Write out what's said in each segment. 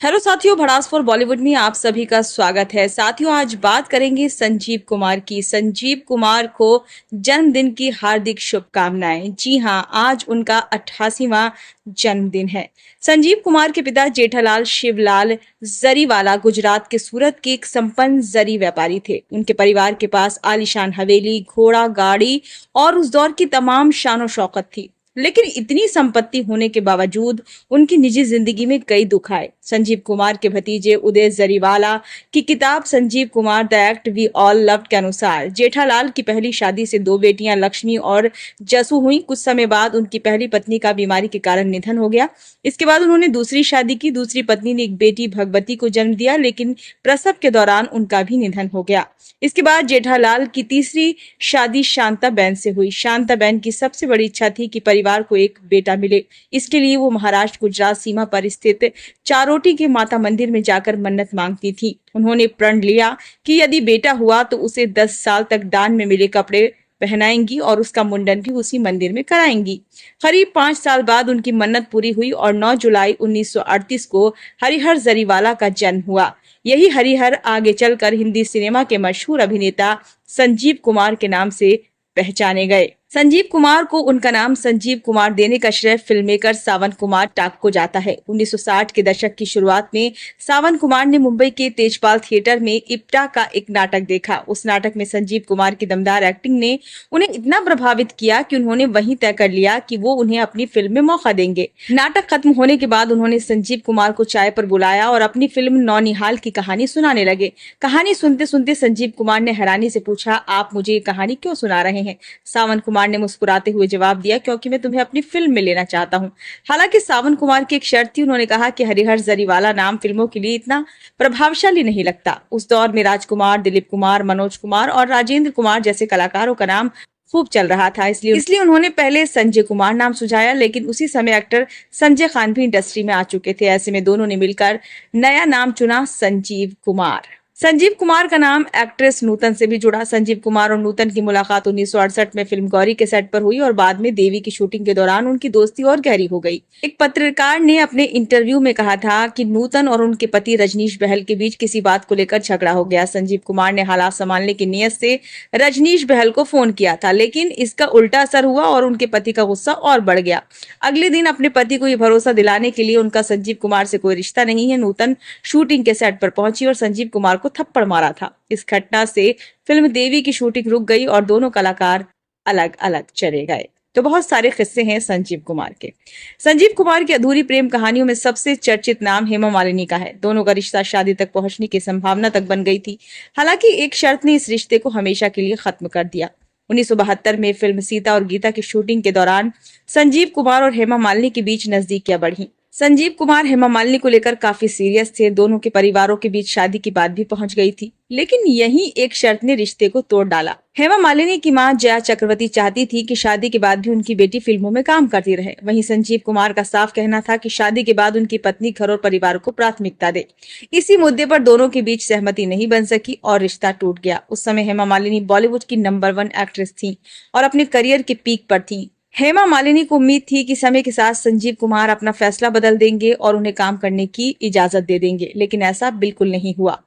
Hello साथियों, भड़ास for Bollywood में आप सभी का स्वागत है। साथियों, आज बात करेंगे संजीव कुमार की। संजीव कुमार को जन्मदिन की हार्दिक शुभकामनाएं। जी हाँ, आज उनका 88वां जन्मदिन है। संजीव कुमार के पिता जेठालाल शिवलाल जरीवाला गुजरात के सूरत के एक संपन्न जरी व्यापारी थे। उनके परिवार के पास आलीशान हवेली, घोड़ा गाड़ी और उस दौर की तमाम शानो शौकत थी। लेकिन इतनी संपत्ति होने के बावजूद उनकी निजी जिंदगी में कई दुख आए। संजीव कुमार के भतीजे उदय जरीवाला की किताब Sanjeev Kumar the act we all loved के अनुसार जेठालाल की पहली शादी से दो बेटियां लक्ष्मी और जसू हुई। कुछ समय बाद उनकी पहली पत्नी का बीमारी के कारण निधन हो गया। इसके बाद उन्होंने दूसरी शादी की। दूसरी पत्नी ने एक बेटी भगवती को जन्म दिया, लेकिन प्रसव के दौरान उनका भी निधन हो गया। इसके बाद जेठालाल की तीसरी शादी शांता बेन से हुई। शांता बेन की सबसे बड़ी इच्छा थी कि परिवार को एक बेटा मिले। इसके लिए वो महाराष्ट्र गुजरात सीमा पर स्थित चारोटी के माता मंदिर में जाकर मन्नत मांगती थी। उन्होंने प्रण लिया कि यदि बेटा हुआ तो उसे 10 साल तक दान में मिले कपड़े पहनाएंगी और उसका मुंडन भी उसी मंदिर में कराएंगी। करीब 5 साल बाद उनकी मन्नत पूरी हुई और 9 जुलाई 1938 को हरिहर जरीवाला का जन्म हुआ। यही हरिहर आगे चलकर हिंदी सिनेमा के मशहूर अभिनेता संजीव कुमार के नाम से पहचाने गए। संजीव कुमार को उनका नाम संजीव कुमार देने का श्रेय फिल्म मेकर सावन कुमार टाक को जाता है। 1960 के दशक की शुरुआत में सावन कुमार ने मुंबई के तेजपाल थिएटर में इप्टा का एक नाटक देखा। उस नाटक में संजीव कुमार की दमदार एक्टिंग ने उन्हें इतना प्रभावित किया कि उन्होंने वहीं तय कर लिया कि वो उन्हें अपनी फिल्म में मौका देंगे। नाटक खत्म होने के बाद उन्होंने संजीव कुमार को चाय पर बुलाया और अपनी फिल्म नौनिहाल की कहानी सुनाने लगे। कहानी सुनते सुनते संजीव कुमार ने हैरानी से पूछा, आप मुझे ये कहानी क्यों सुना रहे हैं? सावन कुमार ने मुस्कुराते हुए जवाब दिया, क्योंकि मैं तुम्हें अपनी फिल्म में लेना चाहता हूँ। हालांकि सावन कुमार की एक शर्त थी। उन्होंने कहा कि हरिहर जरीवाला नाम फिल्मों के लिए इतना प्रभावशाली नहीं लगता। उस दौर में राजकुमार, दिलीप कुमार, मनोज कुमार और राजेंद्र कुमार जैसे कलाकारों का नाम खूब चल रहा था। इसलिए उन्होंने पहले संजय कुमार नाम सुझाया, लेकिन उसी समय एक्टर संजय खान भी इंडस्ट्री में आ चुके थे। ऐसे में दोनों ने मिलकर नया नाम चुना, संजीव कुमार। संजीव कुमार का नाम एक्ट्रेस नूतन से भी जुड़ा। संजीव कुमार और नूतन की मुलाकात 1968 में फिल्म गौरी के सेट पर हुई और बाद में देवी की शूटिंग के दौरान उनकी दोस्ती और गहरी हो गई। एक पत्रकार ने अपने इंटरव्यू में कहा था कि नूतन और उनके पति रजनीश बहल के बीच किसी बात को लेकर झगड़ा हो गया। संजीव कुमार ने हालात संभालने की नीयत से रजनीश बहल को फोन किया था, लेकिन इसका उल्टा असर हुआ और उनके पति का गुस्सा और बढ़ गया। अगले दिन अपने पति को ये भरोसा दिलाने के लिए उनका संजीव कुमार से कोई रिश्ता नहीं है, नूतन शूटिंग के सेट पर पहुंची और संजीव कुमार को थप्पड़ मारा था। इस घटना से फिल्म देवी की शूटिंग रुक गई और दोनों कलाकार अलग अलग चले गए। तो बहुत सारे किस्से हैं संजीव कुमार के। संजीव कुमार की अधूरी प्रेम कहानियों में सबसे चर्चित नाम हेमा मालिनी का है। दोनों का रिश्ता शादी तक पहुंचने की संभावना तक बन गई थी। हालांकि एक शर्त ने इस रिश्ते को हमेशा के लिए खत्म कर दिया। 1972 में फिल्म सीता और गीता की शूटिंग के दौरान संजीव कुमार और हेमा मालिनी के बीच नजदीकियां बढ़ी। संजीव कुमार हेमा मालिनी को लेकर काफी सीरियस थे। दोनों के परिवारों के बीच शादी की बात भी पहुंच गई थी, लेकिन यही एक शर्त ने रिश्ते को तोड़ डाला। हेमा मालिनी की मां जया चक्रवर्ती चाहती थी कि शादी के बाद भी उनकी बेटी फिल्मों में काम करती रहे। वहीं संजीव कुमार का साफ कहना था कि शादी के बाद उनकी पत्नी घर और परिवार को प्राथमिकता दे। इसी मुद्दे पर दोनों के बीच सहमति नहीं बन सकी और रिश्ता टूट गया। उस समय हेमा मालिनी बॉलीवुड की नंबर 1 एक्ट्रेस थी और अपने करियर के पीक पर थी। हेमा मालिनी को उम्मीद थी कि समय के साथ संजीव कुमार अपना फैसला बदल देंगे और उन्हें काम करने की इजाजत दे देंगे, लेकिन ऐसा बिल्कुल नहीं हुआ।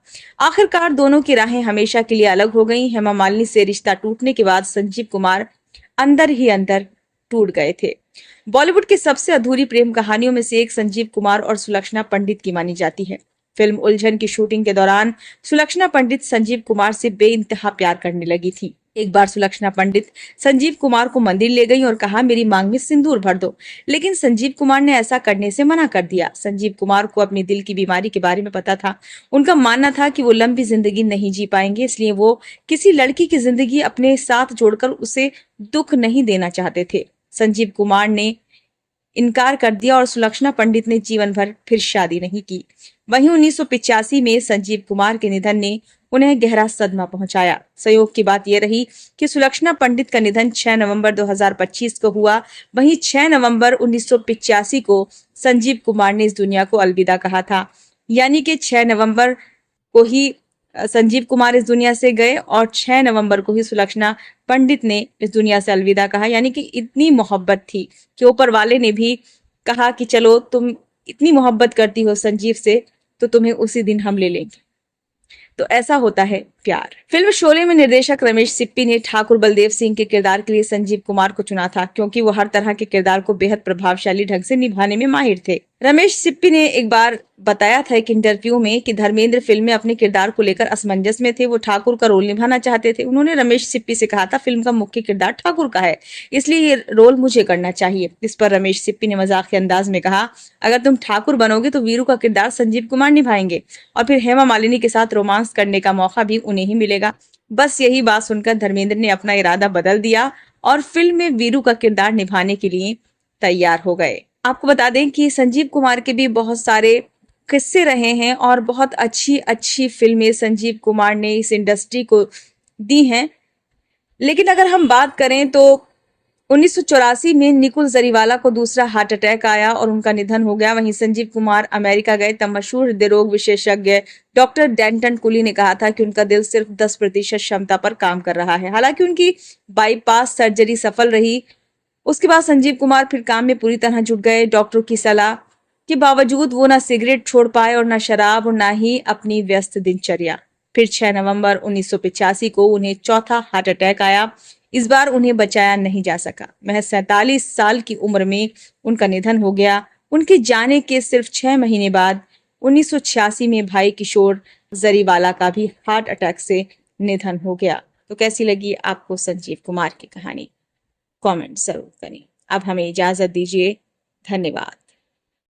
आखिरकार दोनों की राहें हमेशा के लिए अलग हो गईं। हेमा मालिनी से रिश्ता टूटने के बाद संजीव कुमार अंदर ही अंदर टूट गए थे। बॉलीवुड की सबसे अधूरी प्रेम कहानियों में से एक संजीव कुमार और सुलक्षणा पंडित की मानी जाती है। फिल्म उलझन की शूटिंग के दौरान सुलक्षणा पंडित संजीव कुमार से बेइंतहा प्यार करने लगी थी। एक बार सुलक्षणा पंडित संजीव कुमार को मंदिर ले गई और कहा, मेरी मांग में सिंदूर भर दो, लेकिन संजीव कुमार ने ऐसा करने से मना कर दिया। संजीव कुमार को अपनी दिल की बीमारी के बारे में पता था। उनका मानना था कि वो लंबी जिंदगी नहीं जी पाएंगे, इसलिए वो किसी लड़की की जिंदगी अपने साथ जोड़कर उसे दुख नहीं देना चाहते थे। संजीव कुमार ने इनकार कर दिया और सुलक्षणा पंडित ने जीवन भर फिर शादी नहीं की। वहीं 1985 में संजीव कुमार के निधन ने उन्हें गहरा सदमा पहुंचाया। संयोग की बात यह रही कि सुलक्षणा पंडित का निधन 6 नवंबर 2025 को हुआ। वहीं 6 नवंबर 1985 को संजीव कुमार ने इस दुनिया को अलविदा कहा था। यानी कि 6 नवंबर को ही संजीव कुमार इस दुनिया से गए और 6 नवंबर को ही सुलक्षणा पंडित ने इस दुनिया से अलविदा कहा। यानी कि इतनी मोहब्बत थी कि ऊपर वाले ने भी कहा कि चलो तुम इतनी मोहब्बत करती हो संजीव से तो तुम्हें उसी दिन हम ले लेंगे। तो ऐसा होता है प्यार। फिल्म शोले में निर्देशक रमेश सिप्पी ने ठाकुर बलदेव सिंह के किरदार के लिए संजीव कुमार को चुना था, क्योंकि वो हर तरह के किरदार को बेहद प्रभावशाली ढंग से निभाने में माहिर थे। रमेश सिप्पी ने एक बार बताया था एक इंटरव्यू में कि धर्मेंद्र फिल्म में अपने किरदार को लेकर असमंजस में थे। वो ठाकुर का रोल निभाना चाहते थे। उन्होंने रमेश सिप्पी से कहा था, फिल्म का मुख्य किरदार ठाकुर का है, इसलिए ये रोल मुझे करना चाहिए। इस पर रमेश सिप्पी ने मजाकिया अंदाज में कहा, अगर तुम ठाकुर बनोगे तो वीरू का किरदार संजीव कुमार निभाएंगे और फिर हेमा मालिनी के साथ रोमांस करने का मौका भी उन्हें ही मिलेगा। बस यही बात सुनकर धर्मेंद्र ने अपना इरादा बदल दिया और फिल्म में वीरू का किरदार निभाने के लिए तैयार हो गए। आपको बता दें कि संजीव कुमार के भी बहुत सारे किस्से रहे हैं और बहुत अच्छी अच्छी फिल्में संजीव कुमार ने इस इंडस्ट्री को दी हैं। लेकिन अगर हम बात करें तो 1984 में निकुल जरीवाला को दूसरा हार्ट अटैक आया और उनका निधन हो गया। वहीं संजीव कुमार अमेरिका गए तब मशहूर हृदय रोग विशेषज्ञ डॉक्टर डेंटन कुली ने कहा था कि उनका दिल सिर्फ 10% क्षमता पर काम कर रहा है। हालांकि उनकी बाईपास सर्जरी सफल रही। उसके बाद संजीव कुमार फिर काम में पूरी तरह जुट गए। डॉक्टरों की सलाह के बावजूद वो ना सिगरेट छोड़ पाए और ना शराब और ना ही अपनी व्यस्त दिनचर्या। फिर 6 नवंबर 1985 को उन्हें चौथा हार्ट अटैक आया। इस बार उन्हें बचाया नहीं जा सका। महज 47 साल की उम्र में उनका निधन हो गया। उनके जाने के सिर्फ 6 महीने बाद 1986 में भाई किशोर जरीवाला का भी हार्ट अटैक से निधन हो गया। तो कैसी लगी आपको संजीव कुमार की कहानी? कमेंट जरूर करें। अब हमें इजाजत दीजिए। धन्यवाद।